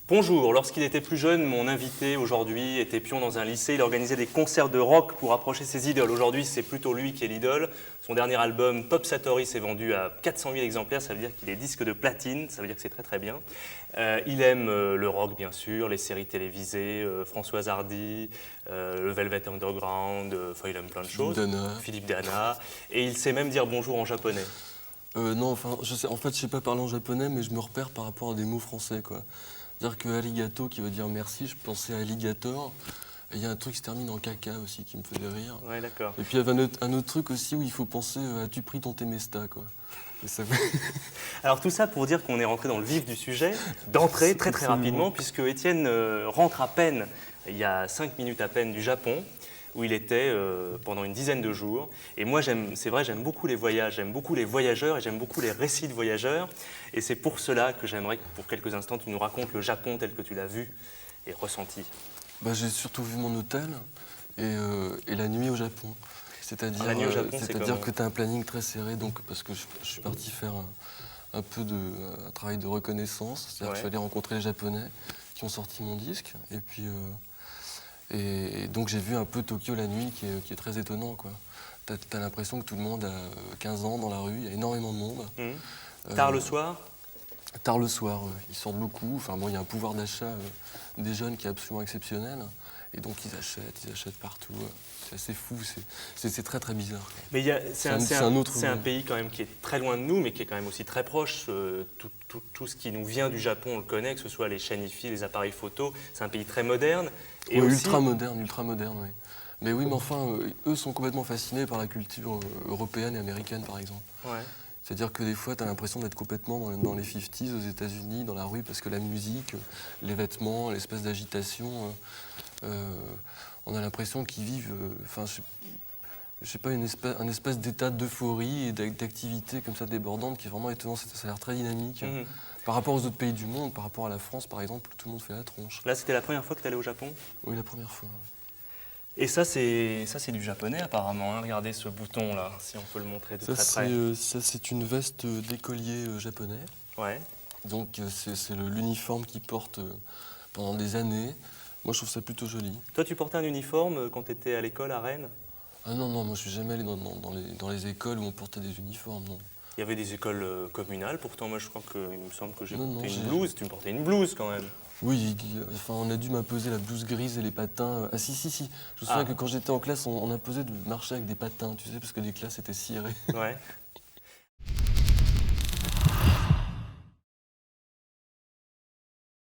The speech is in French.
Bonjour, lorsqu'il était plus jeune, mon invité aujourd'hui était pion dans un lycée. Il organisait des concerts de rock pour approcher ses idoles. Aujourd'hui, c'est plutôt lui qui est l'idole. Son dernier album, Pop Satori, s'est vendu à 400 000 exemplaires. Ça veut dire qu'il est disque de platine. Ça veut dire que c'est très très bien. Il aime le rock, bien sûr, les séries télévisées, Françoise Hardy, le Velvet Underground. Enfin, il aime plein de choses. Philippe Dana. Et il sait même dire bonjour en japonais. Non, enfin, je sais pas parler en japonais, mais je me repère par rapport à des mots français, quoi. C'est-à-dire que arigato, qui veut dire merci, je pensais à alligator. Et il y a un truc qui se termine en caca aussi, qui me faisait rire. Ouais, d'accord. Et puis il y avait un autre truc aussi où il faut penser as-tu pris ton Temesta, quoi. Et ça... Alors tout ça pour dire qu'on est rentré dans le vif du sujet, d'entrée très très rapidement, puisque Étienne rentre à peine, il y a 5 minutes à peine du Japon, où il était pendant une dizaine de jours. Et moi, c'est vrai, j'aime beaucoup les voyages, j'aime beaucoup les voyageurs et j'aime beaucoup les récits de voyageurs. Et c'est pour cela que j'aimerais que pour quelques instants, tu nous racontes le Japon tel que tu l'as vu et ressenti. Bah, j'ai surtout vu mon hôtel et la nuit au Japon. C'est-à-dire que tu as un planning très serré, donc, parce que je suis parti faire un peu un travail de reconnaissance. C'est-à-dire que je suis allé rencontrer les Japonais qui ont sorti mon disque. Et puis... Et donc j'ai vu un peu Tokyo la nuit qui est très étonnant, quoi. T'as l'impression que tout le monde a 15 ans dans la rue, il y a énormément de monde. Tard le soir? Tard le soir, ils sortent beaucoup. Enfin bon, il y a un pouvoir d'achat des jeunes qui est absolument exceptionnel. Et donc ils achètent partout. C'est assez fou, c'est très très bizarre. Mais c'est un pays quand même qui est très loin de nous, mais qui est quand même aussi très proche. Tout ce qui nous vient du Japon, on le connaît, que ce soit les chaînes IFI, les appareils photo. C'est un pays très moderne. Et oui, ultra moderne, oui. Mais oui, mais enfin, eux sont complètement fascinés par la culture européenne et américaine, par exemple. Ouais. C'est-à-dire que des fois, tu as l'impression d'être complètement dans les 50s aux États-Unis, dans la rue, parce que la musique, les vêtements, l'espèce d'agitation, on a l'impression qu'ils vivent, je sais pas, un espèce d'état d'euphorie et d'activité comme ça débordante qui est vraiment étonnant. Ça a l'air très dynamique. Par rapport aux autres pays du monde, par rapport à la France, par exemple, où tout le monde fait la tronche. Là, c'était la première fois que tu allais au Japon? Oui, la première fois. Et ça, c'est du japonais apparemment. Hein. Regardez ce bouton là, si on peut le montrer de très près. Ça, c'est une veste d'écolier japonais. Ouais. Donc, c'est l'uniforme qu'ils portent pendant des années. Moi, je trouve ça plutôt joli. Toi, tu portais un uniforme quand tu étais à l'école à Rennes? Ah non, moi, je suis jamais allé dans les écoles où on portait des uniformes, non. Il y avait des écoles communales, pourtant, moi, je crois qu'il me semble que j'ai porté une blouse. Tu me portais une blouse quand même. Oui, enfin, on a dû m'imposer la blouse grise et les patins. Ah si. Je me souviens que quand j'étais en classe, on imposait de marcher avec des patins, tu sais, parce que les classes étaient cirées. Ouais.